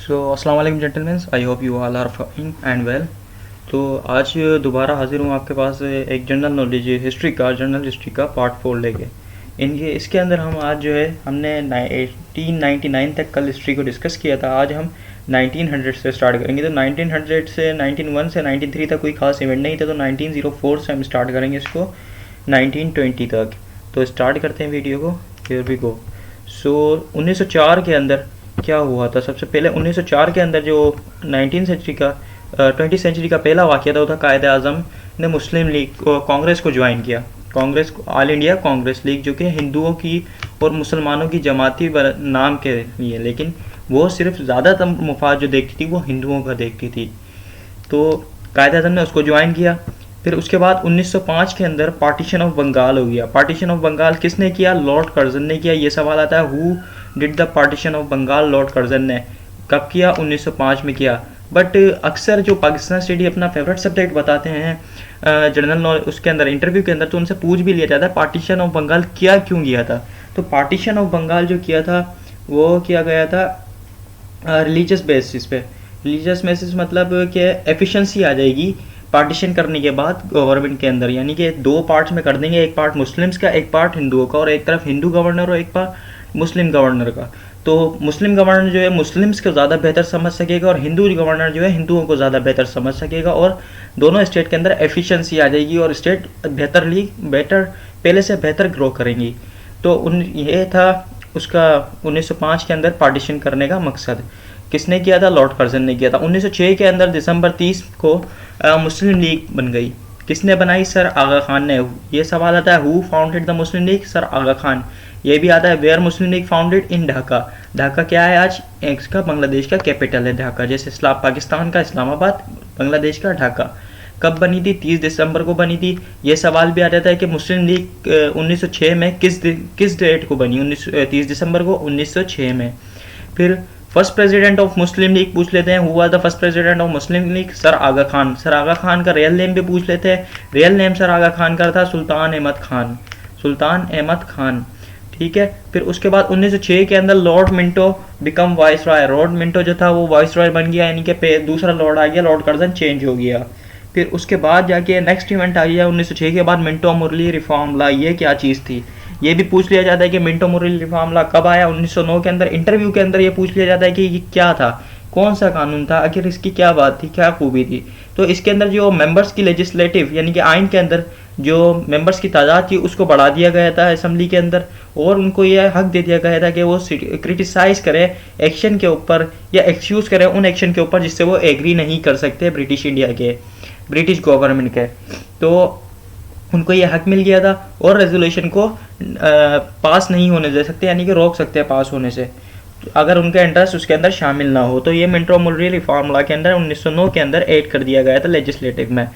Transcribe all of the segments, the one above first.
सो अस्सलाम वालेकुम gentleman, I hope you all are fine and well. तो आज दोबारा हाजिर हूँ आपके पास एक जनरल हिस्ट्री का पार्ट 4 लेके। इनके इसके अंदर हम आज जो है हमने 1899 तक कल हिस्ट्री को डिस्कस किया था। आज हम 1900 से स्टार्ट करेंगे। तो 1900 से 1901 से 1903 तक कोई खास इवेंट नहीं था, तो 1904 से हम स्टार्ट करेंगे इसको 1920 तक। तो स्टार्ट करते हैं वीडियो को। Here we go. सो 1904 के अंदर क्या हुआ था? सबसे पहले 1904 के अंदर जो 20th सेंचुरी का पहला वाक़या था वो था कायद आज़म ने मुस्लिम लीग कांग्रेस को ज्वाइन किया। Congress all India Congress league, जो कि हिंदुओं की और मुसलमानों की जमाती नाम के लिए, लेकिन वो सिर्फ ज़्यादातर मुफाद जो देखती थी वो हिंदुओं का देखती थी। तो कायद आज़म ने उसको ज्वाइन किया। फिर उसके बाद 1905 के अंदर पार्टीशन ऑफ बंगाल हो गया। पार्टीशन ऑफ बंगाल किसने किया? लॉर्ड कर्जन ने किया। ये सवाल आता है, who did the partition of Bengal? Lord Curzon ने। कब किया? 1905 में किया। बट अक्सर जो पाकिस्तान स्टडी अपना फेवरेट सब्जेक्ट बताते हैं जनरल नॉलेज, उसके अंदर इंटरव्यू के अंदर, तो उनसे पूछ भी लिया जाता है पार्टीशन ऑफ बंगाल किया क्यों गया था। तो पार्टीशन ऑफ बंगाल जो किया था वो किया गया था रिलीजियस बेसिस पे। रिलीजियस बेसिस मतलब कि एफिशिएंसी आ जाएगी पार्टीशन करने के बाद गवर्नमेंट के अंदर, यानी कि दो पार्ट्स में कर देंगे, एक पार्ट मुस्लिम्स का, एक पार्ट हिंदुओं का, और एक तरफ हिंदू गवर्नर और एक पार्ट मुस्लिम गवर्नर का। तो मुस्लिम गवर्नर जो है मुस्लिम्स को ज़्यादा बेहतर समझ सकेगा और हिंदू गवर्नर जो है हिंदुओं को ज़्यादा बेहतर समझ सकेगा, और दोनों स्टेट के अंदर एफिशिएंसी आ जाएगी और स्टेट बेटर पहले से बेहतर ग्रो करेंगी। तो ये था उसका 1905 के अंदर पार्टीशन करने का मकसद। किसने किया था? लॉर्ड कर्जन ने किया था। 1906 के अंदर दिसंबर 30 को मुस्लिम लीग बन गई। किसने बनाई? सर आगा खान ने। ये सवाल आता है, who founded the Muslim League? Sir Aga Khan. ये भी आता है, where Muslim League founded? In Dhaka. Dhaka क्या है आज? इसका बांग्लादेश का कैपिटल है ढाका, जैसे पाकिस्तान का इस्लामाबाद, बांग्लादेश का ढाका। कब बनी थी? 30 दिसंबर को बनी थी। ये सवाल भी आ जाता है कि मुस्लिम लीग 1906 में किस डेट को बनी? 30 दिसंबर को 1906 में। फिर first president of Muslim League पूछ लेते हैं, who was the first president of Muslim League? Sir Aga Khan. Sir Aga Khan का रियल नेम भी पूछ लेते हैं। Real name sir Aga Khan का था सुल्तान अहमद खान। सुल्तान अहमद खान, ठीक है। फिर उसके बाद 1906 के अंदर Lord Minto become vice Roy. Lord Minto जो था वो वाइस रॉय बन गया, यानी कि दूसरा लॉर्ड आ गया, लॉर्ड कर्जन चेंज हो गया। फिर उसके बाद जाके नेक्स्ट इवेंट आ गया 1906 के बाद मिंटो मुरली रिफॉर्म ला। ये क्या चीज़ थी? ये भी पूछ लिया जाता है कि मिंटो मुरली रिफॉर्म ला कब आया? 1909 के अंदर। इंटरव्यू के अंदर ये पूछ लिया जाता है कि ये क्या था, कौन सा कानून था, आखिर इसकी क्या बात थी, क्या खूबी थी। तो इसके अंदर जो मेंबर्स की लेजिस्लेटिव यानी कि आइन के अंदर जो मेंबर्स की तादाद थी उसको बढ़ा दिया गया था असेंबली के अंदर, और उनको यह हक दे दिया गया था कि वो क्रिटिसाइज करें एक्शन के ऊपर या एक्सक्यूज करें उन एक्शन के ऊपर जिससे वो एग्री नहीं कर सकते ब्रिटिश गवर्नमेंट के। तो उनको ये हक मिल गया था, और रेजोल्यूशन को पास नहीं होने दे सकते, यानी कि रोक सकते हैं पास होने से अगर उनका इंटरेस्ट उसके अंदर शामिल ना हो। तो ये मिंटो मुरली रिफॉर्म लॉ के अंदर 1909 के अंदर ऐड कर दिया गया था लेजिस्लेटिव में।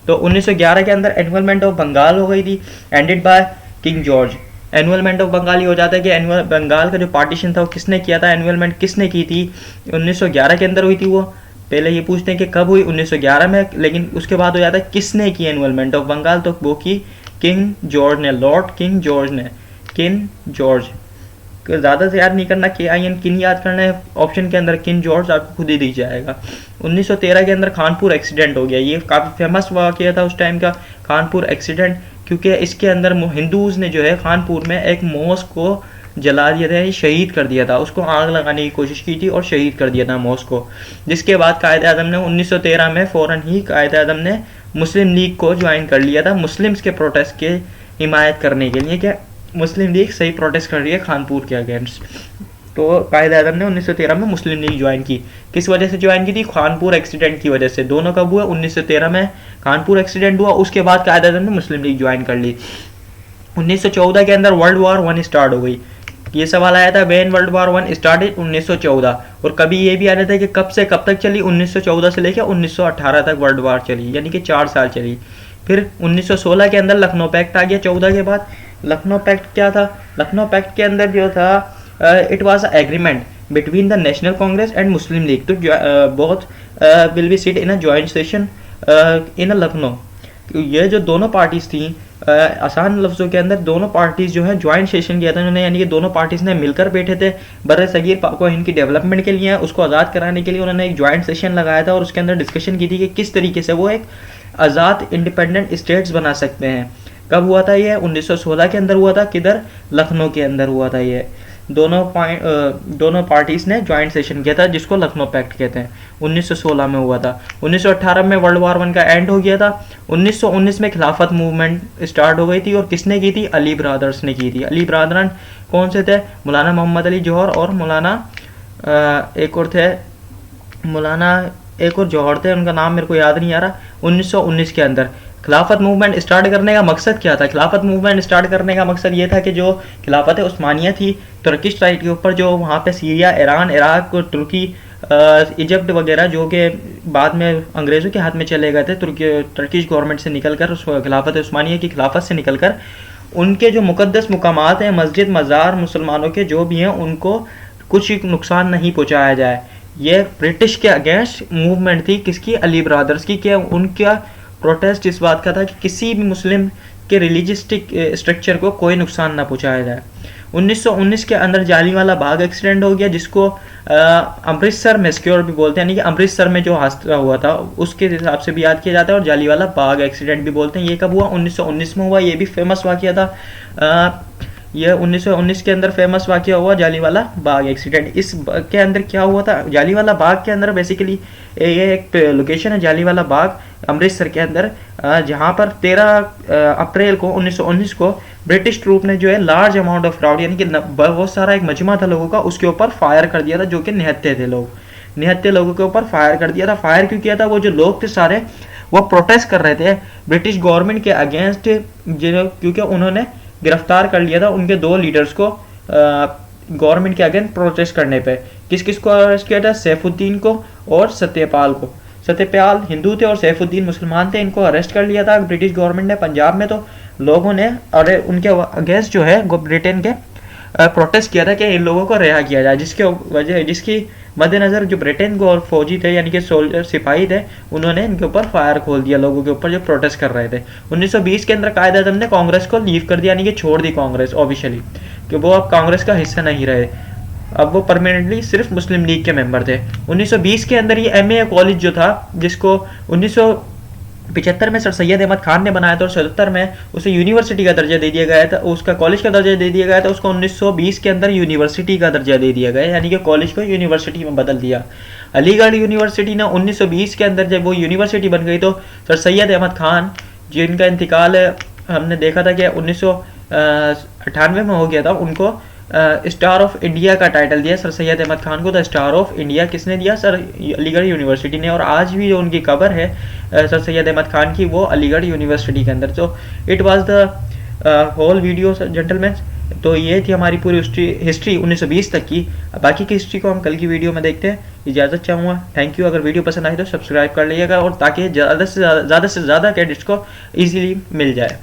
तो 1911 के अंदर एनवलमेंट ऑफ बंगाल हो गई थी, ended by king George. Annulment of Bengal ये हो जाता है कि एनुअल बंगाल का जो पार्टीशन था वो किसने किया था, एनवलमेंट किसने की थी? 1911 के अंदर हुई थी वो। पहले ये पूछते हैं कि कब हुई? 1911 में, लेकिन उसके बाद हो जाता है किसने की एनवलमेंट ऑफ बंगाल, तो वो की किंग जॉर्ज ने, लॉर्ड किंग जॉर्ज ने। किंग जॉर्ज ज़्यादा से याद नहीं करना, KIN किन याद करना है ऑप्शन के अंदर, किंग जॉर्ज आपको खुद ही दिख जाएगा। 1913 के अंदर कानपुर एक्सीडेंट हो गया। ये काफ़ी फेमस वाक़या था उस टाइम का, कानपुर एक्सीडेंट, क्योंकि इसके अंदर हिंदूज़ ने जो है कानपुर में एक मॉस्क को जला दिया था, शहीद कर दिया था, उसको आग लगाने की कोशिश की थी और शहीद कर दिया था मॉस्क को। जिसके बाद कायद आज़म ने 1913 में फ़ौरन ही कायद आज़म ने मुस्लिम लीग को ज्वाइन कर लिया था मुस्लिम्स के प्रोटेस्ट के हिमायत करने के लिए, क्या मुस्लिम लीग सही प्रोटेस्ट कर रही है कानपुर के अगेंस्ट। तो कायद आज़म ने 1913 में मुस्लिम लीग ज्वाइन की। किस वजह से ज्वाइन की थी? कानपुर एक्सीडेंट की वजह से। दोनों कब हुआ? 1913 में कानपुर एक्सीडेंट हुआ, उसके बाद कायद आज़म ने मुस्लिम लीग ज्वाइन कर ली। 1914 के अंदर वर्ल्ड वॉर 1 स्टार्ट हो गई। ये सवाल आया था, व्हेन वर्ल्ड वॉर 1 स्टार्टेड? 1914। और कभी ये भी आ रहा था कि कब से कब तक चली? 1914 से लेकर 1918 तक वर्ल्ड वॉर चली, यानी कि 4 साल चली। फिर 1916 के अंदर लखनऊ पैक्ट आ गया 14 के बाद। लखनऊ पैक्ट क्या था? लखनऊ पैक्ट के अंदर जो था it was agreement between the National Congress and Muslim League to both will be sit in a joint session in Lucknow. ये जो दोनों पार्टीज थी आसान लफ्ज़ों के अंदर दोनों पार्टीज़ जो है ज्वाइंट सेशन किया था उन्होंने, यानी कि दोनों पार्टीज़ ने मिलकर बैठे थे बर सगीर पाक को हिंद की डेवलपमेंट के लिए, उसको आज़ाद कराने के लिए उन्होंने एक ज्वाइंट सेशन लगाया था और उसके अंदर डिस्कशन की थी कि किस तरीके से वो एक आज़ाद इंडिपेंडेंट स्टेट्स बना सकते हैं। कब हुआ था ये? 1916 के अंदर हुआ था। किधर? लखनऊ के अंदर हुआ था ये। दोनों पार्टीज़ ने ज्वाइंट सेशन किया था जिसको लखनऊ पैक्ट कहते हैं, 1916 में हुआ था। 1918 में वर्ल्ड वार 1 का एंड हो गया था। 1919 में खिलाफत मूवमेंट स्टार्ट हो गई थी और किसने की थी? अली ब्रदर्स ने की थी। अली ब्रदरन कौन से थे? मौलाना मोहम्मद अली जौहर और मौलाना एक और थे, मौलाना एक और जौहर थे, उनका नाम मेरे को याद नहीं आ रहा। 1919 के अंदर खिलाफत मूवमेंट स्टार्ट करने का मकसद क्या था? खिलाफत मूवमेंट स्टार्ट करने का मकसद ये था कि जो खिलाफत उस्मानिया थी तुर्किश साइड के ऊपर, जो वहाँ पे सीरिया, ईरान, इराक, तुर्की, इजिप्ट वगैरह जो कि बाद में अंग्रेज़ों के हाथ में चले गए थे, तुर्किश गवर्नमेंट से निकलकर, उस खिलाफत उस्मानिया की खिलाफत से निकलकर, उनके जो मुकद्दस मुकामात हैं, मस्जिद, मज़ार, मुसलमानों के जो भी हैं, उनको कुछ नुकसान नहीं पहुँचाया जाए। ये ब्रिटिश के अगेंस्ट मूवमेंट थी। किसकी? अली ब्रदर्स की। क्या उनका प्रोटेस्ट इस बात का था कि किसी भी मुस्लिम के रिलीजियस स्ट्रक्चर को कोई नुकसान ना पहुंचाया जाए। 1919 के अंदर जालियांवाला बाग एक्सीडेंट हो गया, जिसको अमृतसर मैस्क्योर भी बोलते हैं, यानी कि अमृतसर में जो हादसा हुआ था उसके हिसाब से भी याद किया जाता है, और जालियांवाला बाग एक्सीडेंट भी बोलते हैं। ये कब हुआ? 1919 में हुआ। ये भी फेमस वाक़या था। यह 1919 के अंदर फेमस वाक़या हुआ जालियांवाला बाग एक्सीडेंट। इस के अंदर क्या हुआ था? जालियांवाला बाग के अंदर बेसिकली ये एक लोकेशन है जालियांवाला बाग अमृतसर के अंदर, जहां पर 13 अप्रैल को 1919 को ब्रिटिश ट्रूप ने जो है लार्ज अमाउंट ऑफ क्राउड, यानी कि बहुत सारा एक मजमा था लोगों का, उसके ऊपर फायर कर दिया था, जो कि निहत्थे थे लोग, निहत्थे लोगों के ऊपर फायर कर दिया था। फायर क्यों किया था? वो जो लोग थे सारे वो प्रोटेस्ट कर रहे थे ब्रिटिश गवर्नमेंट के अगेंस्ट, क्योंकि उन्होंने गिरफ्तार कर लिया था उनके 2 लीडर्स को गवर्नमेंट के अगेंस्ट प्रोटेस्ट करने पे। किस किस को अरेस्ट किया था? सैफुद्दीन को और सत्यपाल को। सत्यपाल हिंदू थे और सैफुद्दीन मुसलमान थे। इनको अरेस्ट कर लिया था ब्रिटिश गवर्नमेंट ने पंजाब में। तो लोगों ने और उनके अगेंस्ट जो है ब्रिटेन के प्रोटेस्ट किया था कि इन लोगों को रिहा किया जाए, जिसकी मद्देनज़र जो ब्रिटेन को और फौजी थे, यानी कि सोल्जर, सिपाही थे, उन्होंने इनके ऊपर फायर खोल दिया लोगों के ऊपर जो प्रोटेस्ट कर रहे थे। 1920 के अंदर कायद आज़म ने कांग्रेस को लीव कर दिया, यानी कि छोड़ दी कांग्रेस ऑफिशियली, कि वो अब कांग्रेस का हिस्सा नहीं रहे, अब वो परमानेंटली सिर्फ मुस्लिम लीग के मेंबर थे। 1920 के अंदर ये MA कॉलेज जो था, जिसको 1975 में सर सैयद अहमद खान ने बनाया था और 77 में उसे यूनिवर्सिटी का दर्जा दे दिया गया था, उसका कॉलेज का दर्जा दे दिया गया था, उसको 1920 के अंदर यूनिवर्सिटी का दर्जा दे दिया गया, यानी कि कॉलेज को यूनिवर्सिटी में बदल दिया। अलीगढ़ यूनिवर्सिटी ने 1920 के अंदर जब वो यूनिवर्सिटी बन गई तो सर सैयद अहमद खान, जिनका इंतकाल हमने देखा था कि 1998 में हो गया था, उनको स्टार ऑफ इंडिया का टाइटल दिया सर सैयद अहमद खान को। द स्टार ऑफ इंडिया किसने दिया? सर अलीगढ़ यूनिवर्सिटी ने। और आज भी जो उनकी कब्र है सर सैयद अहमद खान की, वो अलीगढ़ यूनिवर्सिटी के अंदर। तो it was the whole video gentleman. तो ये थी हमारी पूरी हिस्ट्री 1920 तक की। बाकी की हिस्ट्री को हम कल की वीडियो में देखते हैं। इजाज़त चाहूँगा। Thank you. अगर वीडियो पसंद आई तो सब्सक्राइब कर लीजिएगा, और ताकि ज़्यादा से ज़्यादा कैडेट्स को ईजिली मिल जाए।